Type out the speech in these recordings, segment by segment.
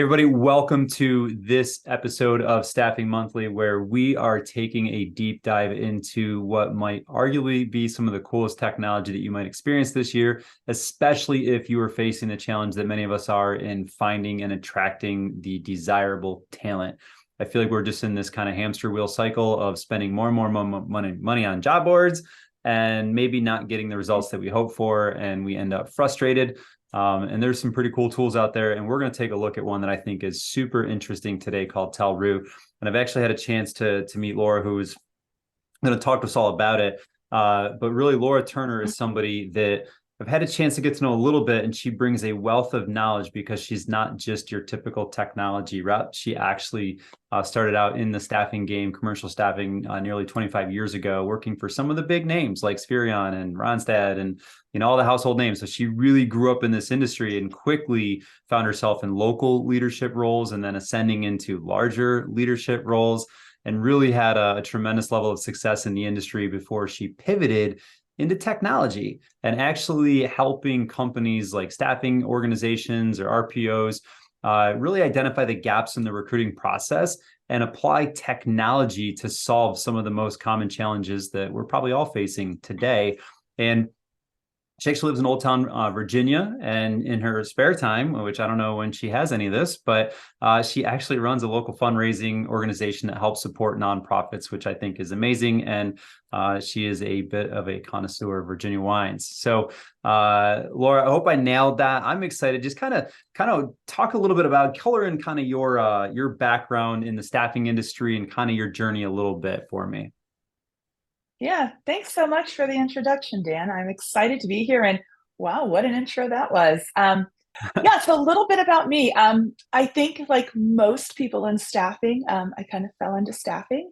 Hey everybody, welcome to this episode of Staffing Monthly, where we are taking a deep dive into what might arguably be some of the coolest technology that you might experience this year, especially if you are facing the challenge that many of us are in finding and attracting the desirable talent. I feel like we're just in this kind of hamster wheel cycle of spending more and more money on job boards and maybe not getting the results that we hope for, and we end up frustrated. And there's some pretty cool tools out there. And we're going to take a look at one that I think is super interesting today called Talroo. And I've actually had a chance to meet Laura, who's going to talk to us all about it. But really, Laura Turner is somebody that I've had a chance to get to know a little bit, and she brings a wealth of knowledge because she's not just your typical technology rep. She actually started out in the staffing game, commercial staffing, nearly 25 years ago, working for some of the big names like Spherion and Ronstadt and all the household names. So she really grew up in this industry and quickly found herself in local leadership roles and then ascending into larger leadership roles, and really had a tremendous level of success in the industry before she pivoted into technology and actually helping companies like staffing organizations or RPOs really identify the gaps in the recruiting process and apply technology to solve some of the most common challenges that we're probably all facing today. And she actually lives in Old Town, Virginia, and in her spare time, which I don't know when she has any of this, but she actually runs a local fundraising organization that helps support nonprofits, which I think is amazing. And she is a bit of a connoisseur of Virginia wines. So, Laura, I hope I nailed that. I'm excited. Just kind of talk a little bit about color and kind of your background in the staffing industry and kind of your journey a little bit for me. Yeah, thanks so much for the introduction, Dan. I'm excited to be here. And wow, what an intro that was. Yeah, so a little bit about me. I think, like most people in staffing, I kind of fell into staffing.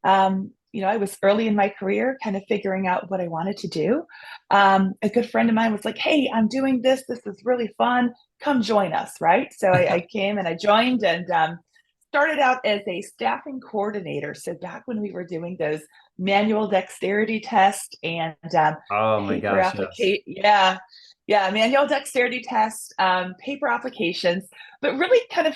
I was early in my career, kind of figuring out what I wanted to do. A good friend of mine was like, "Hey, I'm doing this. This is really fun. Come join us," right? So I came and I joined and started out as a staffing coordinator. So back when we were doing those manual dexterity test and Oh my paper gosh, yes. application. Yeah, manual dexterity test, paper applications, but really kind of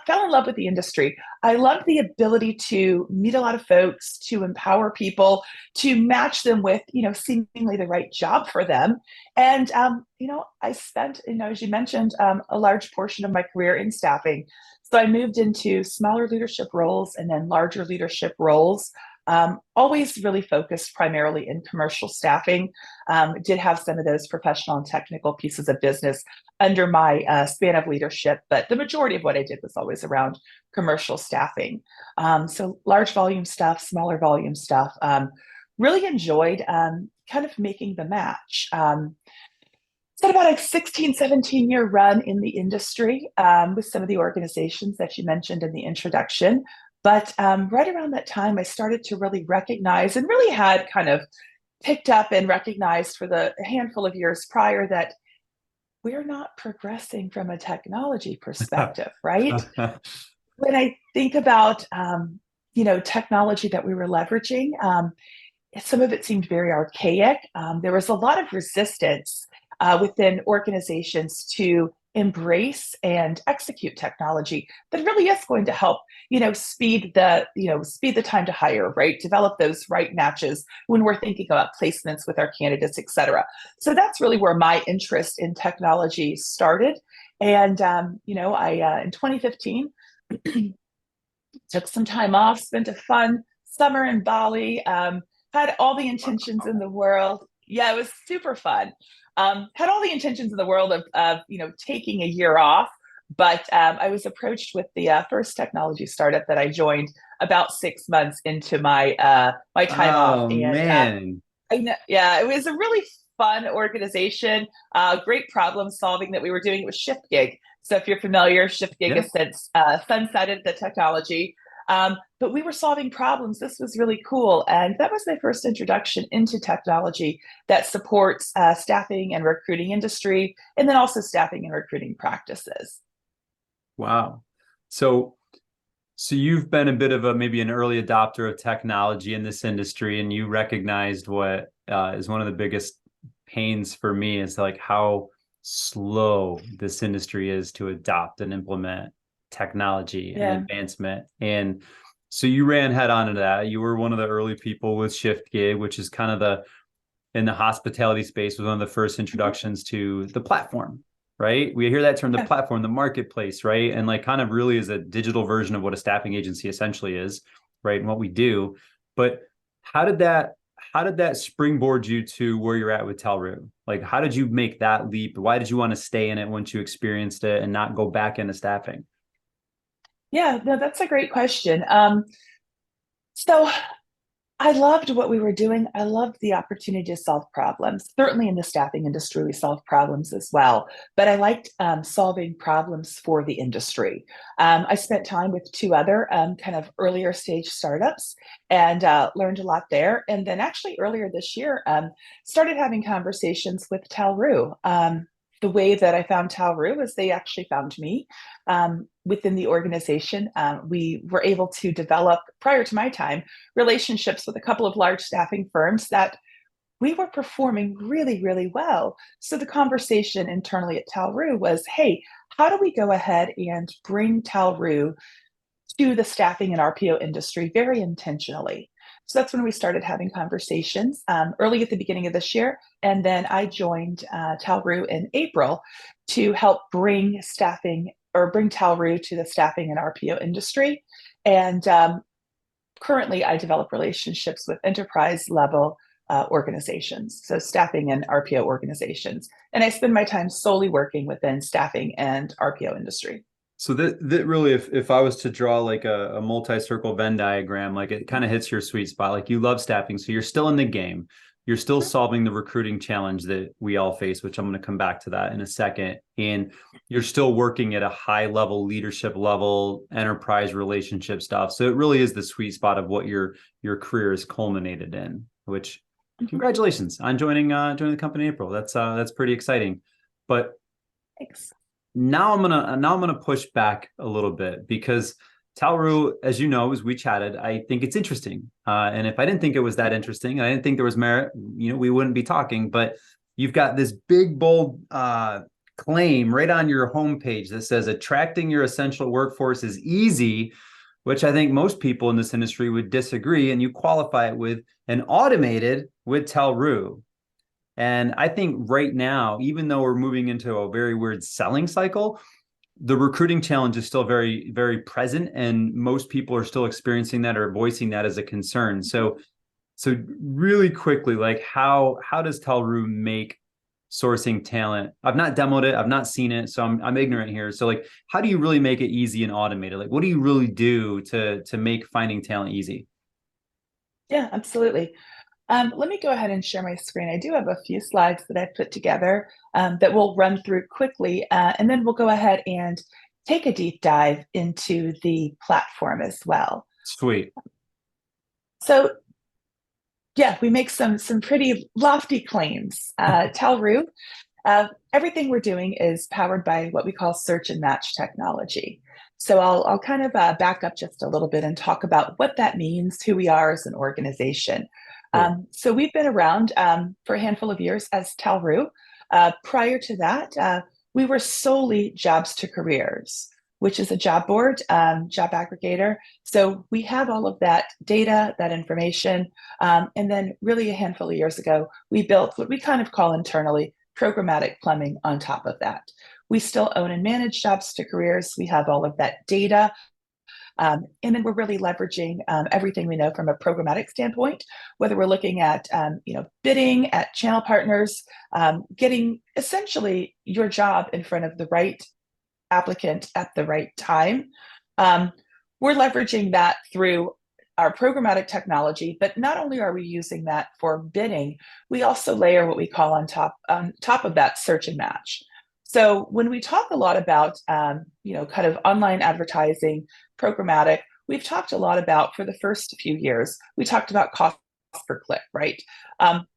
fell in love with the industry. I loved the ability to meet a lot of folks, to empower people, to match them with, seemingly the right job for them. And, I spent, as you mentioned, a large portion of my career in staffing. So I moved into smaller leadership roles and then larger leadership roles. Always really focused primarily in commercial staffing. Did have some of those professional and technical pieces of business under my span of leadership, but the majority of what I did was always around commercial staffing. So large volume stuff, smaller volume stuff. Really enjoyed kind of making the match. It's about a 16, 17-year run in the industry with some of the organizations that you mentioned in the introduction. But right around that time, I started to really recognize and really had kind of picked up and recognized for the handful of years prior that we're not progressing from a technology perspective, right? When I think about, technology that we were leveraging, some of it seemed very archaic. There was a lot of resistance within organizations to embrace and execute technology that really is going to help, speed the time to hire, right? Develop those right matches when we're thinking about placements with our candidates, et cetera. So that's really where my interest in technology started. And, I in 2015 took some time off, spent a fun summer in Bali, had all the intentions in the world. Yeah, it was super fun. Had all the intentions in the world of taking a year off, but I was approached with the first technology startup that I joined about 6 months into my time off, Oh and man. I know, yeah, it was a really fun organization. Great problem solving that we were doing. It was Shift Gig. So if you're familiar, Shift Gig Yeah. has since sunsetted the technology. But we were solving problems. This was really cool. And that was my first introduction into technology that supports staffing and recruiting industry, and then also staffing and recruiting practices. Wow. So so you've been a bit of a maybe an early adopter of technology in this industry, and you recognized what is one of the biggest pains for me is like how slow this industry is to adopt and implement technology and Yeah. advancement. And so you ran head on into that. You were one of the early people with Shift Gig, which is kind of in the hospitality space, was one of the first introductions to the platform, right? We hear that term, the Yeah. platform, the marketplace, right? And like kind of really is a digital version of what a staffing agency essentially is, right? And what we do. But how did that springboard you to where you're at with Talroo? Like, how did you make that leap? Why did you want to stay in it once you experienced it and not go back into staffing? Yeah, no, that's a great question. So I loved what we were doing. I loved the opportunity to solve problems. Certainly in the staffing industry, we solve problems as well. But I liked solving problems for the industry. I spent time with two other kind of earlier stage startups and learned a lot there. And then actually earlier this year, started having conversations with Talroo. The way that I found Talroo is they actually found me within the organization. We were able to develop, prior to my time, relationships with a couple of large staffing firms that we were performing really, really well. So the conversation internally at Talroo was, hey, how do we go ahead and bring Talroo to the staffing and RPO industry very intentionally? So that's when we started having conversations early at the beginning of this year. And then I joined Talroo in April to help bring staffing or bring Talroo to the staffing and RPO industry. And currently, I develop relationships with enterprise level organizations, so staffing and RPO organizations. And I spend my time solely working within staffing and RPO industry. So that really, if I was to draw like a multi-circle Venn diagram, like it kind of hits your sweet spot. Like you love staffing, so you're still in the game. You're still solving the recruiting challenge that we all face, which I'm going to come back to that in a second. And you're still working at a high level, leadership level, enterprise relationship stuff. So it really is the sweet spot of what your career is culminated in. Which, Mhm. congratulations on joining the company in April. That's pretty exciting. But Thanks. now I'm gonna push back a little bit because Talroo, as you know, as we chatted, I think it's interesting. And if I didn't think it was that interesting, and I didn't think there was merit, we wouldn't be talking. But you've got this big, bold claim right on your homepage that says attracting your essential workforce is easy, which I think most people in this industry would disagree. And you qualify it with an automated with Talroo. And I think right now, even though we're moving into a very weird selling cycle, the recruiting challenge is still very, very present. And most people are still experiencing that or voicing that as a concern. So really quickly, like how does Talroo make sourcing talent? I've not demoed it, I've not seen it, so I'm ignorant here. So like how do you really make it easy and automated? Like what do you really do to make finding talent easy? Yeah, absolutely. Let me go ahead and share my screen. I do have a few slides that I've put together that we'll run through quickly, and then we'll go ahead and take a deep dive into the platform as well. Sweet. So yeah, we make some pretty lofty claims. Talroo, everything we're doing is powered by what we call search and match technology. So I'll kind of back up just a little bit and talk about what that means, who we are as an organization. Sure. So we've been around for a handful of years as Talroo. Prior to that, we were solely Jobs to Careers, which is a job board, job aggregator. So we have all of that data, that information. And then really a handful of years ago, we built what we kind of call internally programmatic plumbing on top of that. We still own and manage Jobs to Careers. We have all of that data. And then we're really leveraging everything we know from a programmatic standpoint, whether we're looking at bidding, at channel partners, getting essentially your job in front of the right applicant at the right time. We're leveraging that through our programmatic technology, but not only are we using that for bidding, we also layer what we call on top of that search and match. So when we talk a lot about kind of online advertising, programmatic, we've talked a lot about for the first few years, we talked about cost per click, right?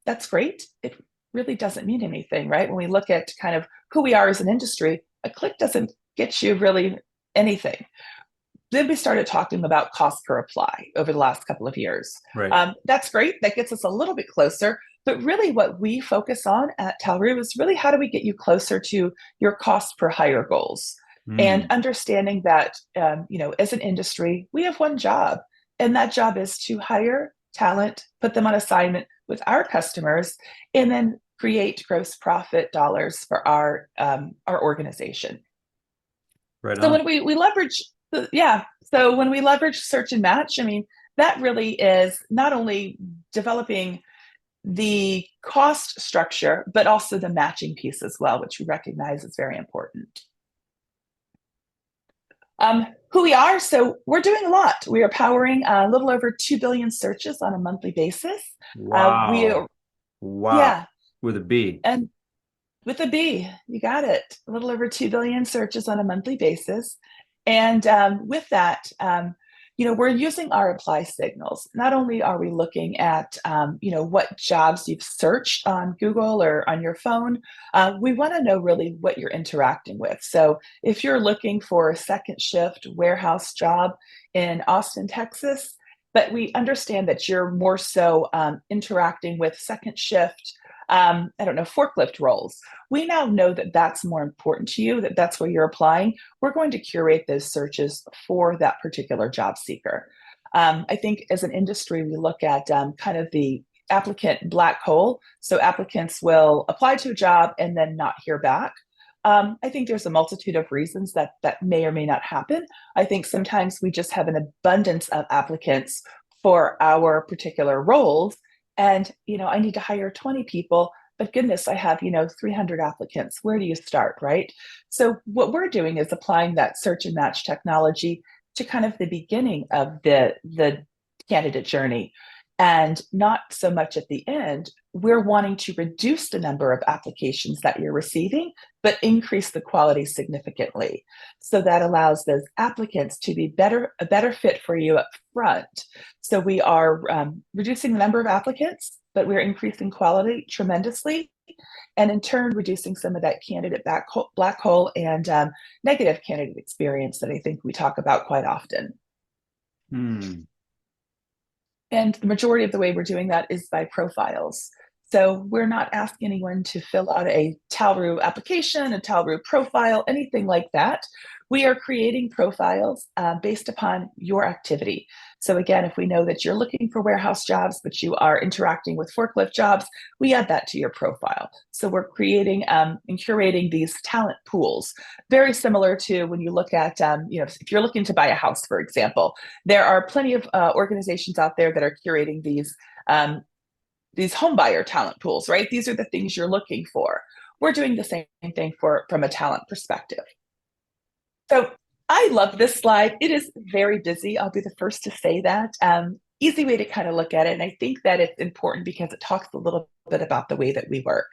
That's great. It really doesn't mean anything, right? When we look at kind of who we are as an industry, a click doesn't get you really anything. Then we started talking about cost per apply over the last couple of years. Right. That's great. That gets us a little bit closer. But really, what we focus on at Talroo is really how do we get you closer to your cost per hire goals? and Mm. understanding that, as an industry, we have one job, and that job is to hire talent, put them on assignment with our customers, and then create gross profit dollars for our organization. Right So on. when we leverage, yeah, so when we leverage search and match, I mean, that really is not only developing the cost structure, but also the matching piece as well, which we recognize is very important. Who we are, so we're doing a lot. We are powering a little over 2 billion searches on a monthly basis. We Wow. are, Wow. yeah, With a B. and with a B, you got it. A little over 2 billion searches on a monthly basis. And with that, we're using our apply signals. Not only are we looking at, what jobs you've searched on Google or on your phone, we want to know really what you're interacting with. So if you're looking for a second shift warehouse job in Austin, Texas, but we understand that you're more so interacting with second shift, I don't know, forklift roles. We now know that that's more important to you, that that's where you're applying. We're going to curate those searches for that particular job seeker. I think as an industry, we look at kind of the applicant black hole. So applicants will apply to a job and then not hear back. I think there's a multitude of reasons that may or may not happen. I think sometimes we just have an abundance of applicants for our particular roles. And, I need to hire 20 people, but goodness, I have, 300 applicants. Where do you start, right? So what we're doing is applying that search and match technology to kind of the beginning of the candidate journey, and not so much at the end. We're wanting to reduce the number of applications that you're receiving, but increase the quality significantly. So that allows those applicants to be a better fit for you up front. So we are reducing the number of applicants, but we're increasing quality tremendously, and in turn reducing some of that candidate black hole and negative candidate experience that I think we talk about quite often. Hmm. And the majority of the way we're doing that is by profiles. So we're not asking anyone to fill out a Talroo application, a Talroo profile, anything like that. We are creating profiles based upon your activity. So again, if we know that you're looking for warehouse jobs, but you are interacting with forklift jobs, we add that to your profile. So we're creating and curating these talent pools, very similar to when you look at, if you're looking to buy a house, for example, there are plenty of organizations out there that are curating these home buyer talent pools, right? These are the things you're looking for. We're doing the same thing from a talent perspective. So I love this slide. It is very busy. I'll be the first to say that. Easy way to kind of look at it. And I think that it's important because it talks a little bit about the way that we work.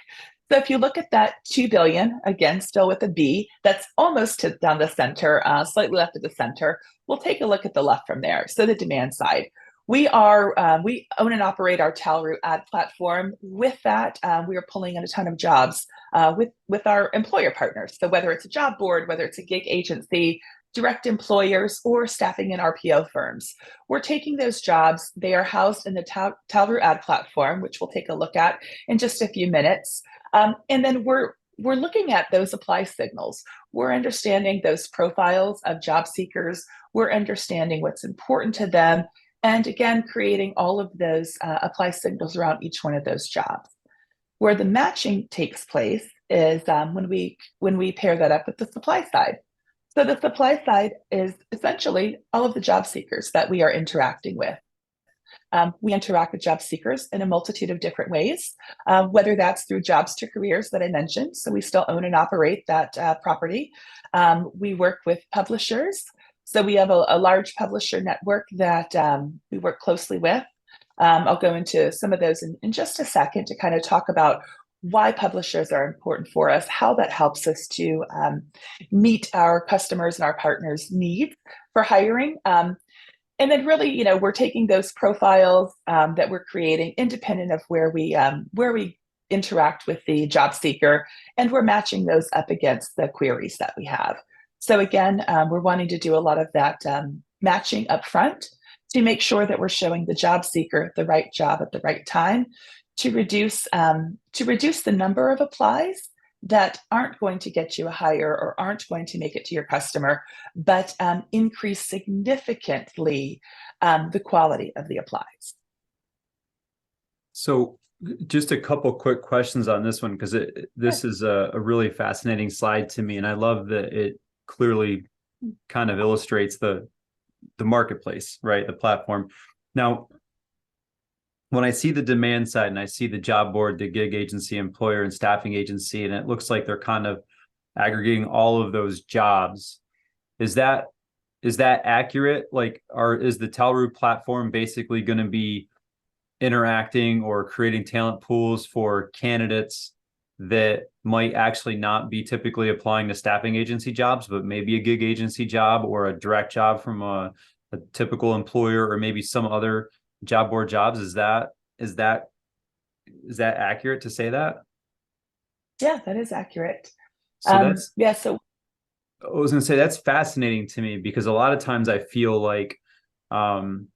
So if you look at that 2 billion, again, still with a B, that's almost down the center, slightly left of the center. We'll take a look at the left from there. So the demand side. We own and operate our Talroo ad platform. With that, we are pulling in a ton of jobs with our employer partners. So whether it's a job board, whether it's a gig agency, direct employers, or staffing and RPO firms, we're taking those jobs. They are housed in the Talroo ad platform, which we'll take a look at in just a few minutes. And then we're looking at those apply signals. We're understanding those profiles of job seekers. We're understanding what's important to them. And again, creating all of those apply signals around each one of those jobs. Where the matching takes place is when we pair that up with the supply side. So the supply side is essentially all of the job seekers that we are interacting with. We interact with job seekers in a multitude of different ways, whether that's through jobs to careers that I mentioned. So we still own and operate that property. We work with publishers. So we have a large publisher network that we work closely with. I'll go into some of those in just a second to kind of talk about why publishers are important for us, how that helps us to meet our customers and our partners' needs for hiring. And then really, we're taking those profiles that we're creating independent of where we interact with the job seeker, and we're matching those up against the queries that we have. So again, we're wanting to do a lot of that matching up front to make sure that we're showing the job seeker the right job at the right time to reduce the number of applies, that aren't going to get you a hire or aren't going to make it to your customer, but increase significantly the quality of the applies. So just a couple quick questions on this one, because this is a really fascinating slide to me, and I love that it clearly kind of illustrates the marketplace, right? The platform. Now, when I see the demand side and I see the job board, the gig agency, employer, and staffing agency, and it looks like they're kind of aggregating all of those jobs, is that accurate? Like, is the Talroo platform basically going to be interacting or creating talent pools for candidates that might actually not be typically applying to staffing agency jobs, but maybe a gig agency job or a direct job from a typical employer, or maybe some other job board jobs? Is that accurate to say that? Yeah, that is accurate. So that's Yeah, so I was going to say, that's fascinating to me, because a lot of times I feel like um,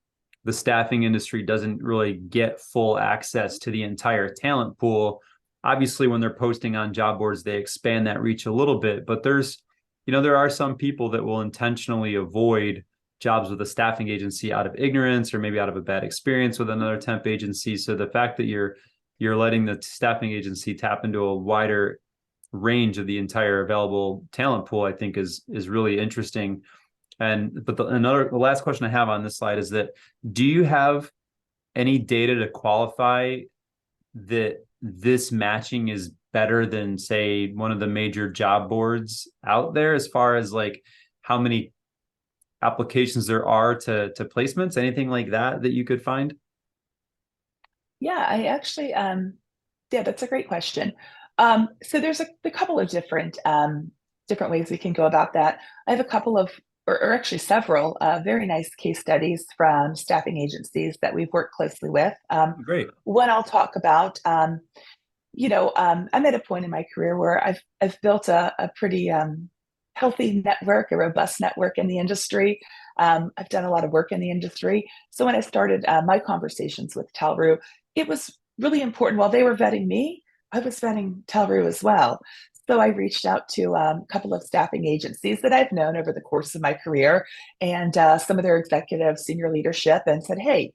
the staffing industry doesn't really get full access to the entire talent pool. Obviously, when they're posting on job boards, they expand that reach a little bit, but there are some people that will intentionally avoid jobs with a staffing agency out of ignorance, or maybe out of a bad experience with another temp agency. So the fact that you're letting the staffing agency tap into a wider range of the entire available talent pool, I think is really interesting. But the last question I have on this slide is that, do you have any data to qualify that this matching is better than, say, one of the major job boards out there, as far as like how many applications there are to placements, anything like that you could find? yeah, I actually, yeah, that's a great question. So there's a couple of different ways we can go about that. I have a couple of, or actually several, very nice case studies from staffing agencies that we've worked closely with. Great. One I'll talk about. I'm at a point in my career where I've built a pretty healthy network, a robust network in the industry. I've done a lot of work in the industry. So when I started my conversations with Talroo, it was really important. While they were vetting me, I was vetting Talroo as well. So I reached out to a couple of staffing agencies that I've known over the course of my career, and some of their executive senior leadership, and said, "Hey,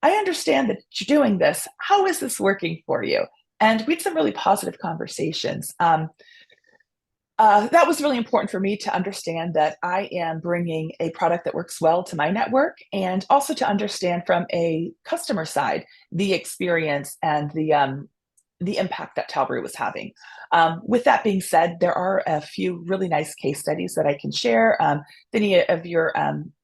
I understand that you're doing this. How is this working for you?" And we had some really positive conversations. That was really important for me to understand that I am bringing a product that works well to my network, and also to understand from a customer side the experience and the impact that Talroo was having. With that being said, there are a few really nice case studies that I can share. If any of your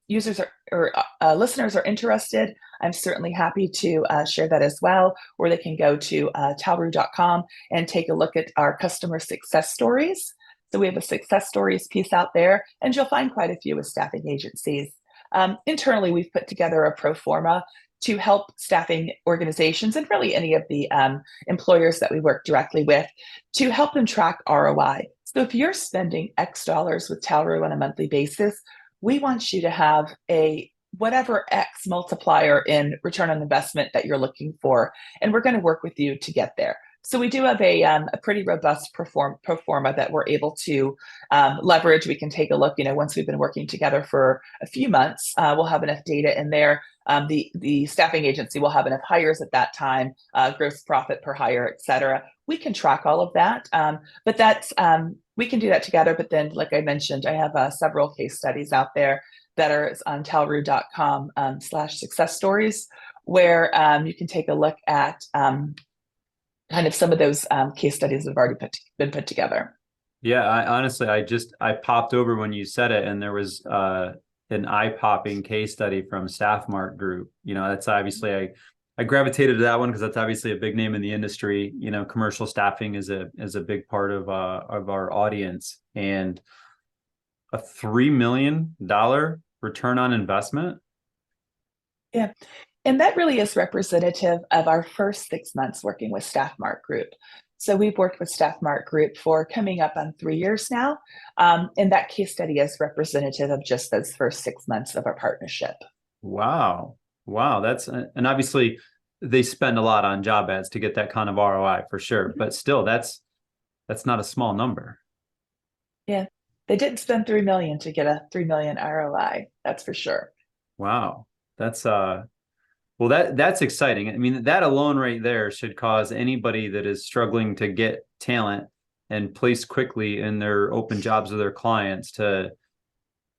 users or listeners are interested, I'm certainly happy to share that as well, or they can go to talroo.com and take a look at our customer success stories. So we have a success stories piece out there, and you'll find quite a few with staffing agencies. Internally, we've put together a pro forma to help staffing organizations, and really any of the employers that we work directly with, to help them track ROI. So if you're spending X dollars with Talroo on a monthly basis, we want you to have a whatever X multiplier in return on investment that you're looking for, and we're going to work with you to get there. So we do have a pretty robust pro forma that we're able to leverage. We can take a look, once we've been working together for a few months, we'll have enough data in there. The staffing agency will have enough hires at that time, gross profit per hire, et cetera. We can track all of that, but we can do that together. But then, like I mentioned, I have several case studies out there that are on talroo.com/success stories, where you can take a look at kind of some of those case studies that have already been put together. Yeah, honestly, I popped over when you said it, and there was an eye-popping case study from Staffmart Group. That's obviously, I gravitated to that one because that's obviously a big name in the industry. Commercial staffing is a big part of our audience, and a $3 million return on investment. Yeah. And that really is representative of our first 6 months working with Staffmart Group. So we've worked with Staffmart Group for coming up on 3 years now. And that case study is representative of just those first 6 months of our partnership. Wow. And obviously they spend a lot on job ads to get that kind of ROI, for sure. But still, that's not a small number. Yeah. They didn't spend 3 million to get a 3 million ROI. That's for sure. Wow. That's well, that's exciting. I mean, that alone right there should cause anybody that is struggling to get talent and place quickly in their open jobs with their clients to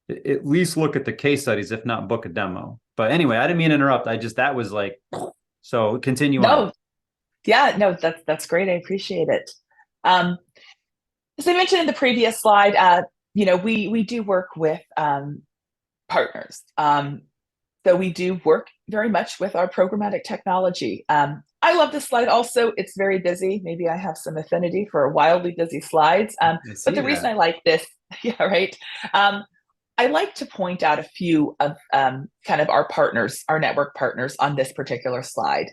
at least look at the case studies, if not book a demo. But anyway, I didn't mean to interrupt. I just that was like, so continue on. No, yeah, no, that's great. I appreciate it. Um, as I mentioned in the previous slide, we do work with partners. So we do work very much with our programmatic technology. I love this slide also. It's very busy. Maybe I have some affinity for wildly busy slides. I But see the reason that. I like this, yeah, right. I like to point out a few of kind of our partners, our network partners on this particular slide.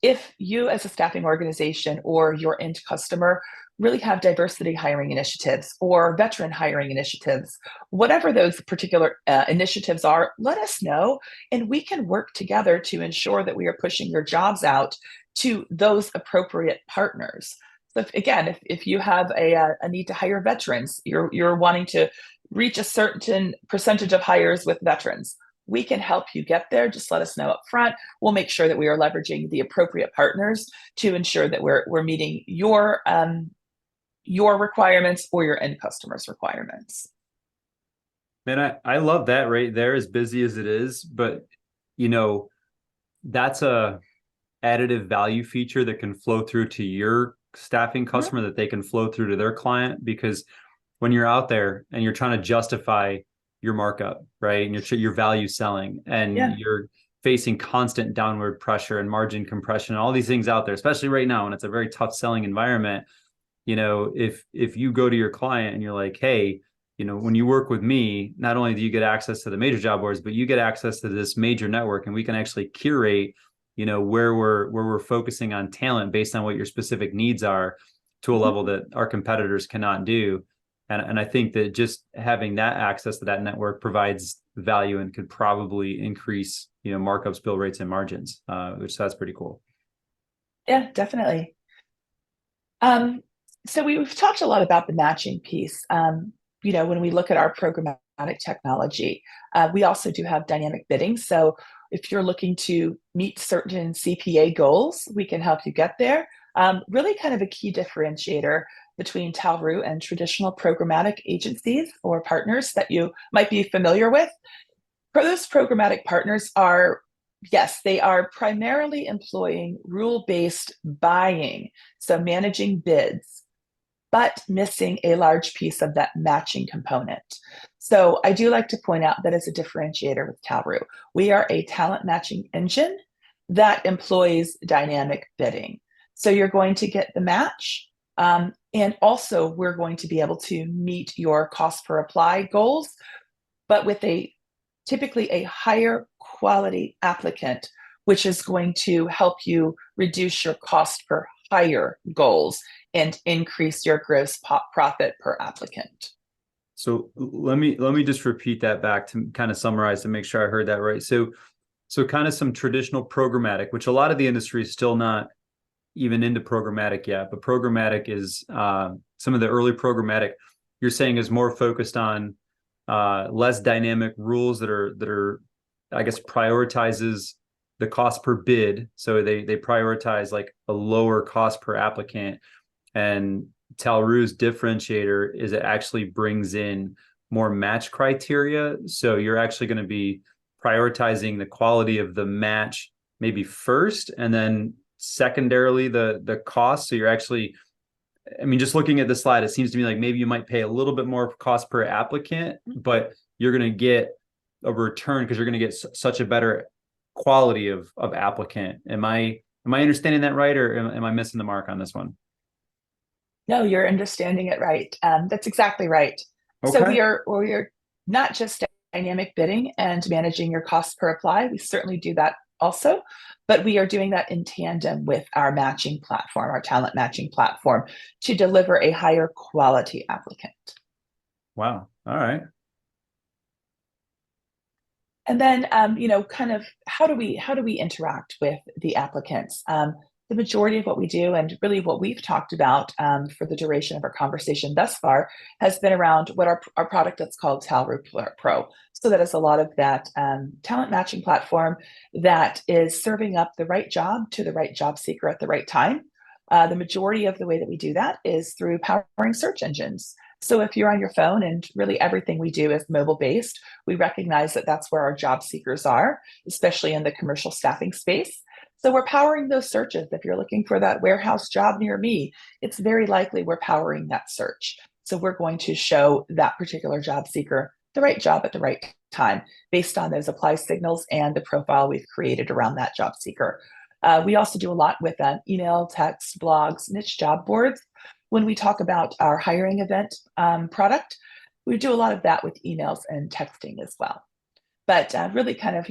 If you as a staffing organization or your end customer really have diversity hiring initiatives or veteran hiring initiatives, whatever those particular initiatives are, let us know and we can work together to ensure that we are pushing your jobs out to those appropriate partners. So if you have a need to hire veterans, you're wanting to reach a certain percentage of hires with veterans, we can help you get there. Just let us know up front. We'll make sure that we are leveraging the appropriate partners to ensure that we're meeting your requirements or your end customers' requirements. Man, I love that right there, as busy as it is, but you know, that's a additive value feature that can flow through to your staffing Mhm. customer that they can flow through to their client. Because when you're out there and you're trying to justify your markup, right, and your value selling, and Yeah. you're facing constant downward pressure and margin compression and all these things out there, especially right now when it's a very tough selling environment, if you go to your client and you're like, hey, when you work with me, not only do you get access to the major job boards, but you get access to this major network, and we can actually curate, where we're focusing on talent based on what your specific needs are, to a Mhm. level that our competitors cannot do. And I think that just having that access to that network provides value and could probably increase, markups, bill rates, and margins, which that's pretty cool. Yeah, definitely. Um, so we've talked a lot about the matching piece. When we look at our programmatic technology, we also do have dynamic bidding. So if you're looking to meet certain CPA goals, we can help you get there. Really kind of a key differentiator between Talroo and traditional programmatic agencies or partners that you might be familiar with. Those programmatic partners are, yes, they are primarily employing rule-based buying, so managing bids, but missing a large piece of that matching component. So I do like to point out that as a differentiator with Talroo, we are a talent matching engine that employs dynamic bidding. So you're going to get the match, and also we're going to be able to meet your cost per apply goals, but with a typically a higher quality applicant, which is going to help you reduce your cost per hire goals and increase your gross profit per applicant. So let me just repeat that back to kind of summarize to make sure I heard that right. So kind of some traditional programmatic, which a lot of the industry is still not even into programmatic yet, but programmatic is some of the early programmatic you're saying is more focused on less dynamic rules that are I guess prioritizes the cost per bid. So they prioritize like a lower cost per applicant. And Talroo's differentiator is it actually brings in more match criteria. So you're actually going to be prioritizing the quality of the match maybe first, and then secondarily the cost. So you're actually, I mean, just looking at the slide, it seems to me like maybe you might pay a little bit more cost per applicant, but you're going to get a return because you're going to get such a better quality of applicant. Am I understanding that right, or am I missing the mark on this one? No, you're understanding it right. That's exactly right. So Okay. we are not just dynamic bidding and managing your cost per apply. We certainly do that also, but we are doing that in tandem with our matching platform, our talent matching platform, to deliver a higher quality applicant. Wow. All right. And then, kind of how do we interact with the applicants? the majority of what we do, and really what we've talked about for the duration of our conversation thus far, has been around what our product that's called Talroo Pro. So that is a lot of that talent matching platform that is serving up the right job to the right job seeker at the right time. The majority of the way that we do that is through powering search engines. So if you're on your phone, and really everything we do is mobile based, we recognize that that's where our job seekers are, especially in the commercial staffing space. So we're powering those searches. If you're looking for that warehouse job near me, it's very likely we're powering that search. So we're going to show that particular job seeker the right job at the right time based on those apply signals and the profile we've created around that job seeker. We also do a lot with email, text, blogs, niche job boards. When we talk about our hiring event product, we do a lot of that with emails and texting as well. But really kind of,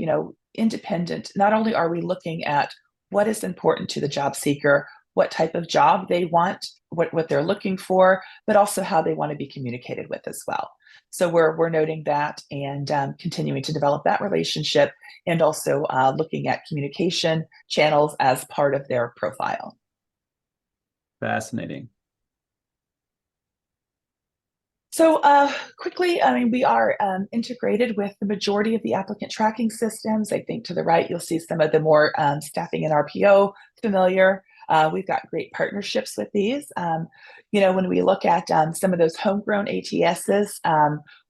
independent, not only are we looking at what is important to the job seeker, what type of job they want, what they're looking for, but also how they want to be communicated with as well. So we're noting that and continuing to develop that relationship, and also looking at communication channels as part of their profile. Fascinating. So quickly, we are integrated with the majority of the applicant tracking systems. I think to the right, you'll see some of the more staffing and RPO familiar. We've got great partnerships with these. When we look at some of those homegrown ATSs,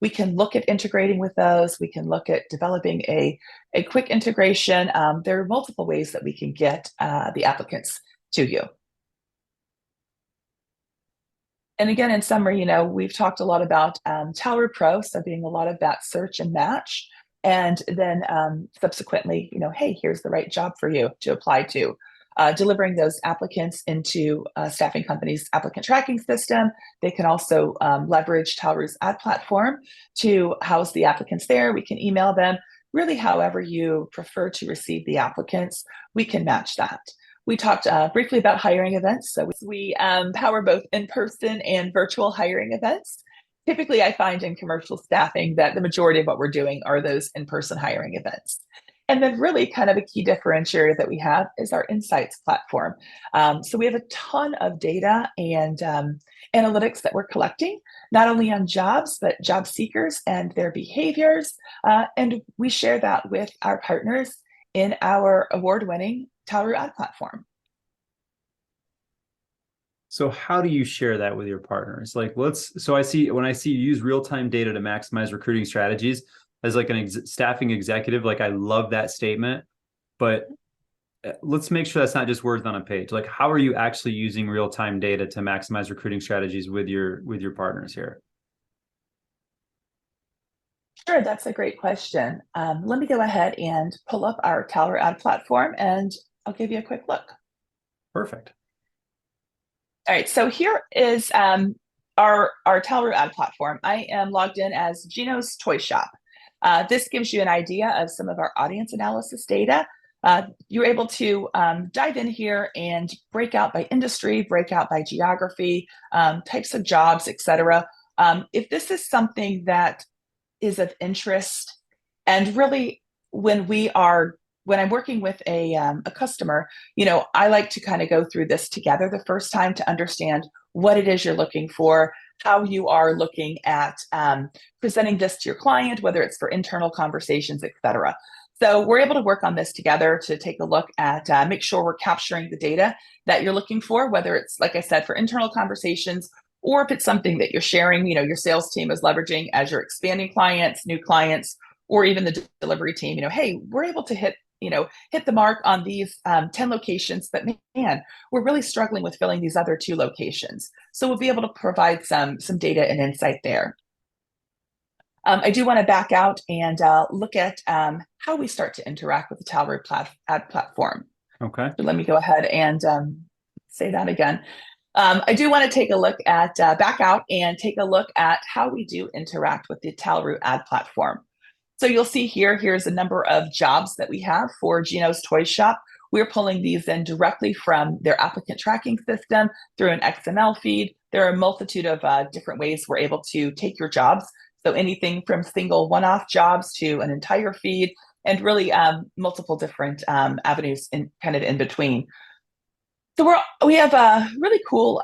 we can look at integrating with those. We can look at developing a quick integration. There are multiple ways that we can get the applicants to you. And again, in summary, we've talked a lot about Talroo Pro, so being a lot of that search and match, and then subsequently, hey, here's the right job for you to apply to. Delivering those applicants into staffing companies' applicant tracking system. They can also leverage Talroo's ad platform to house the applicants there. We can email them. Really, however you prefer to receive the applicants, we can match that. We talked briefly about hiring events. So we power both in-person and virtual hiring events. Typically, I find in commercial staffing that the majority of what we're doing are those in-person hiring events. And then really kind of a key differentiator that we have is our insights platform. So we have a ton of data and analytics that we're collecting, not only on jobs, but job seekers and their behaviors. And we share that with our partners in our award-winning Talroo ad platform. So how do you share that with your partners? So I see, when I see you use real-time data to maximize recruiting strategies, as like staffing executive, I love that statement, but let's make sure that's not just words on a page. How are you actually using real-time data to maximize recruiting strategies with your partners here? Sure, that's a great question. Let me go ahead and pull up our Talroo ad platform, and I'll give you a quick look. Perfect. All right, so here is our Talroo ad platform. I am logged in as Gino's Toy Shop. This gives you an idea of some of our audience analysis data. You're able to dive in here and break out by industry, break out by geography, types of jobs, etc. If this is something that is of interest, and really when I'm working with a customer, I like to kind of go through this together the first time to understand what it is you're looking for, how you are looking at presenting this to your client, whether it's for internal conversations, etc. So we're able to work on this together to take a look at, make sure we're capturing the data that you're looking for, whether it's, like I said, for internal conversations, or if it's something that you're sharing, your sales team is leveraging as you're expanding clients, new clients, or even the delivery team, hey, we're able to hit the mark on these 10 locations, but man, we're really struggling with filling these other 2 locations. So we'll be able to provide some data and insight there. I do want to back out and look at how we start to interact with the Talroo ad platform. Okay. So let me go ahead and say that again. I do want to take a look at, back out and take a look at how we do interact with the Talroo ad platform. So you'll see here's a number of jobs that we have for Gino's Toy Shop. We're pulling these in directly from their applicant tracking system through an XML feed. There are a multitude of different ways we're able to take your jobs. So anything from single one-off jobs to an entire feed, and really multiple different avenues in between. So we have a really cool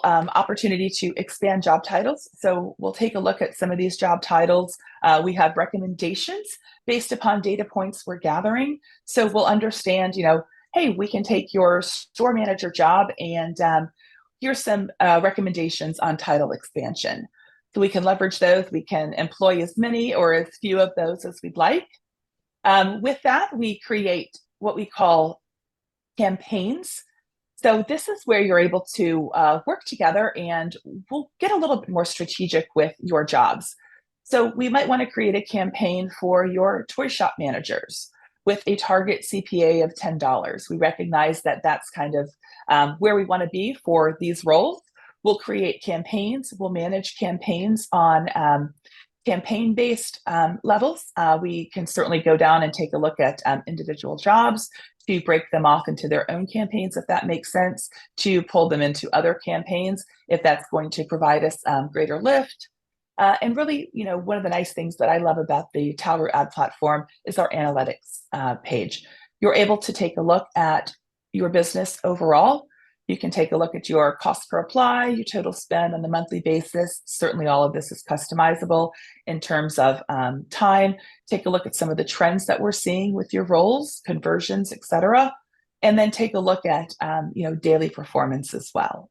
opportunity to expand job titles. So we'll take a look at some of these job titles. We have recommendations based upon data points we're gathering. So we'll understand, hey, we can take your store manager job and here's some recommendations on title expansion. So we can leverage those. We can employ as many or as few of those as we'd like. With that, we create what we call campaigns. So this is where you're able to work together and we'll get a little bit more strategic with your jobs. So we might want to create a campaign for your toy shop managers with a target CPA of $10. We recognize that that's kind of where we want to be for these roles. We'll create campaigns. We'll manage campaigns on campaign-based levels. We can certainly go down and take a look at individual jobs to break them off into their own campaigns, if that makes sense, to pull them into other campaigns, if that's going to provide us greater lift. And really, one of the nice things that I love about the Talroo ad platform is our analytics page. You're able to take a look at your business overall. You can take a look at your cost per apply, your total spend on the monthly basis. Certainly all of this is customizable in terms of time. Take a look at some of the trends that we're seeing with your roles, conversions, et cetera. And then take a look at, daily performance as well.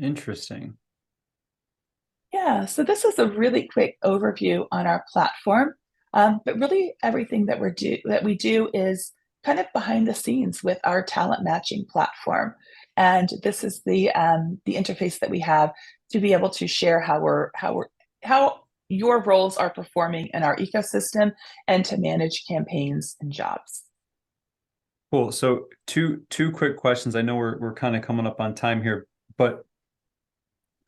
Interesting. Yeah, so this is a really quick overview on our platform. But really everything that we do is kind of behind the scenes with our talent matching platform. And this is the interface that we have to be able to share how your roles are performing in our ecosystem and to manage campaigns and jobs. Cool. So two quick questions. I know we're kind of coming up on time here, but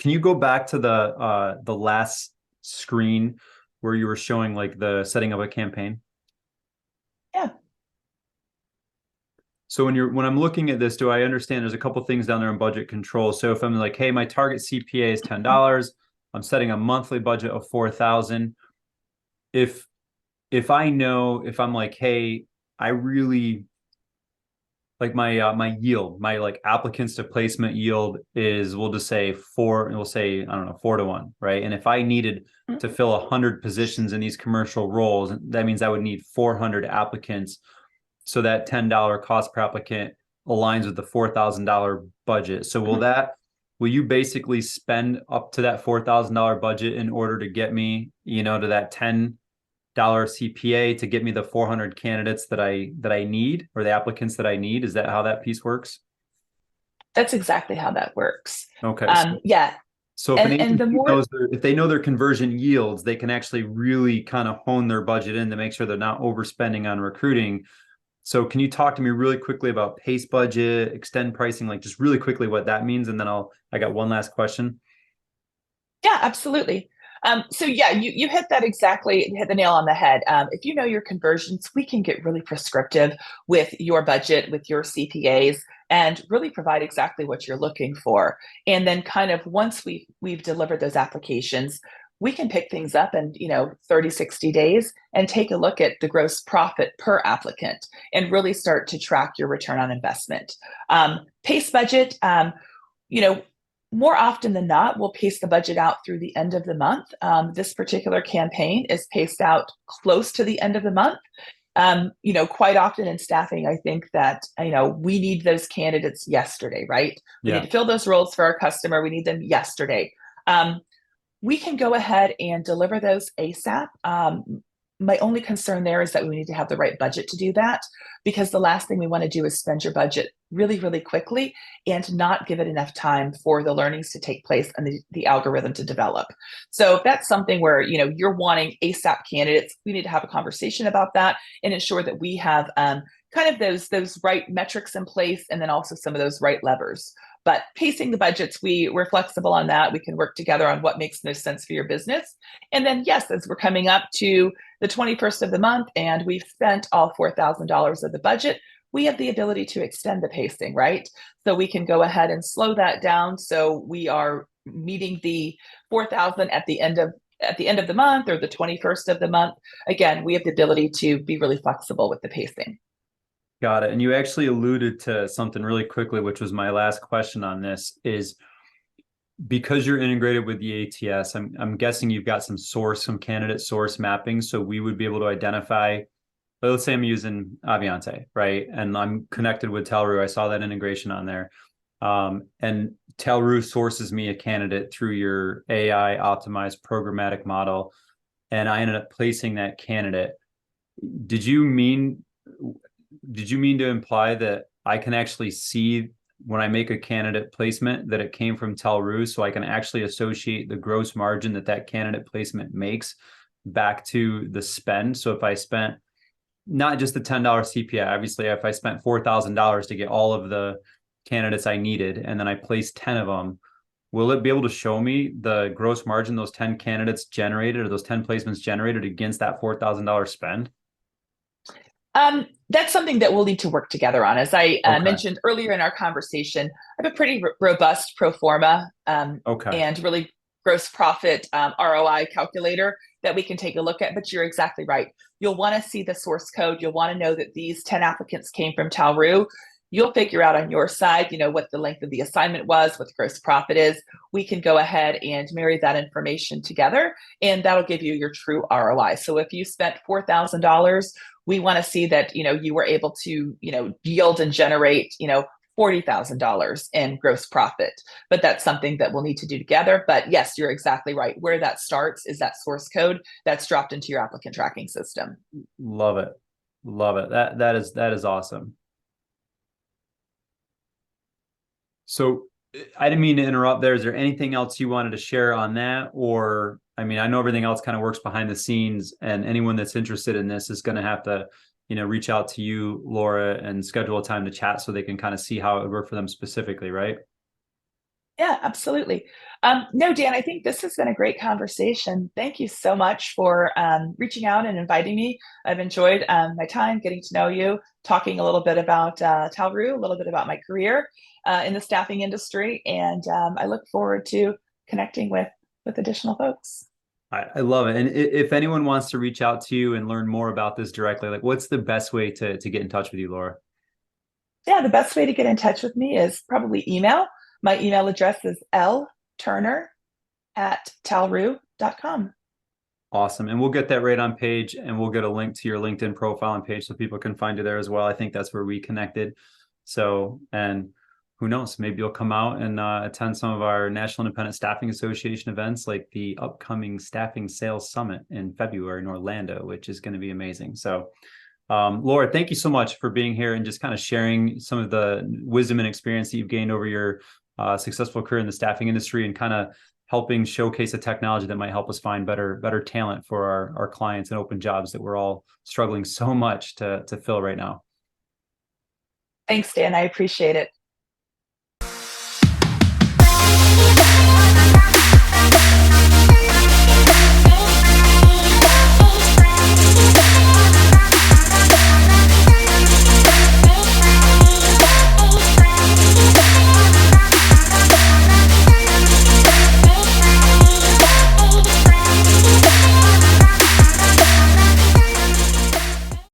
can you go back to the last screen where you were showing like the setting up a campaign? Yeah. So when I'm looking at this, do I understand there's a couple things down there in budget control? So if I'm like, hey, my target CPA is $10, I'm setting a monthly budget of 4,000. If I know, if I'm like, hey, I really like my yield, my like applicants to placement yield is, we'll just say four, we'll say, I don't know, 4-1, right? And if I needed to fill 100 positions in these commercial roles, that means I would need 400 applicants. So that $10 cost per applicant aligns with the $4,000 budget. So will you basically spend up to that $4,000 budget in order to get me, to that $10 CPA to get me the 400 candidates that I need, or the applicants that I need? Is that how that piece works? That's exactly how that works. Okay. Yeah. So if an And the agency more knows if they know their conversion yields, they can actually really kind of hone their budget in to make sure they're not overspending on recruiting. So can you talk to me really quickly about pace budget, extend pricing, like just really quickly what that means? And then I got one last question. Yeah, absolutely. So yeah, you hit that exactly, hit the nail on the head. If you know your conversions, we can get really prescriptive with your budget, with your CPAs, and really provide exactly what you're looking for. And then kind of once we've delivered those applications, we can pick things up in 30, 60 days and take a look at the gross profit per applicant and really start to track your return on investment. Pace budget, you know, more often than not, we'll pace the budget out through the end of the month. This particular campaign is paced out close to the end of the month. Quite often in staffing, I think that, we need those candidates yesterday, right? We need Yeah. to fill those roles for our customer. We need them yesterday. We can go ahead and deliver those ASAP. My only concern there is that we need to have the right budget to do that, because the last thing we want to do is spend your budget really, really quickly and not give it enough time for the learnings to take place and the algorithm to develop. So if that's something where you're wanting ASAP candidates, we need to have a conversation about that and ensure that we have kind of those right metrics in place, and then also some of those right levers. But pacing the budgets, we're flexible on that. We can work together on what makes most sense for your business. And then, yes, as we're coming up to the 21st of the month and we've spent all $4,000 of the budget, we have the ability to extend the pacing, right? So we can go ahead and slow that down. So we are meeting the 4,000 at the end of the month or the 21st of the month. Again, we have the ability to be really flexible with the pacing. Got it. And you actually alluded to something really quickly, which was my last question on this, is because you're integrated with the ATS, I'm guessing you've got some candidate source mapping. So we would be able to identify, let's say I'm using Aviante, right? And I'm connected with Talroo. I saw that integration on there. And Talroo sources me a candidate through your AI optimized programmatic model. And I ended up placing that candidate. Did you mean did you mean to imply that I can actually see when I make a candidate placement that it came from Talroo, so I can actually associate the gross margin that that candidate placement makes back to the spend? So if I spent not just the $10 CPI, obviously, if I spent $4,000 to get all of the candidates I needed, and then I placed 10 of them, will it be able to show me the gross margin those 10 candidates generated or those 10 placements generated against that $4,000 spend? That's something that we'll need to work together on. As I Okay. mentioned earlier in our conversation, I have a pretty robust pro forma Okay. and really gross profit ROI calculator that we can take a look at. But you're exactly right. You'll want to see the source code. You'll want to know that these 10 applicants came from Talroo. You'll figure out on your side, what the length of the assignment was, what the gross profit is. We can go ahead and marry that information together, and that'll give you your true ROI. So if you spent $4,000, we want to see that you were able to yield and generate $40,000 in gross profit. But that's something that we'll need to do together. But yes, you're exactly right. Where that starts is that source code that's dropped into your applicant tracking system. Love it. Love it. That is awesome. So I didn't mean to interrupt there. Is there anything else you wanted to share on that? Or, I mean, I know everything else kind of works behind the scenes, and anyone that's interested in this is going to have to, reach out to you, Laura, and schedule a time to chat so they can kind of see how it would work for them specifically, right? Yeah, absolutely. No, Dan, I think this has been a great conversation. Thank you so much for reaching out and inviting me. I've enjoyed my time getting to know you, talking a little bit about Talroo, a little bit about my career in the staffing industry, and I look forward to connecting with additional folks. I love it. And if anyone wants to reach out to you and learn more about this directly, like what's the best way to get in touch with you, Laura? Yeah, the best way to get in touch with me is probably email. My email address is lturner@talroo.com. Awesome. And we'll get that right on page, and we'll get a link to your LinkedIn profile and page so people can find you there as well. I think that's where we connected. So, and who knows, maybe you'll come out and attend some of our National Independent Staffing Association events, like the upcoming Staffing Sales Summit in February in Orlando, which is going to be amazing. So, Laura, thank you so much for being here and just kind of sharing some of the wisdom and experience that you've gained over your successful career in the staffing industry, and kind of helping showcase a technology that might help us find better talent for our clients and open jobs that we're all struggling so much to fill right now. Thanks, Dan. I appreciate it.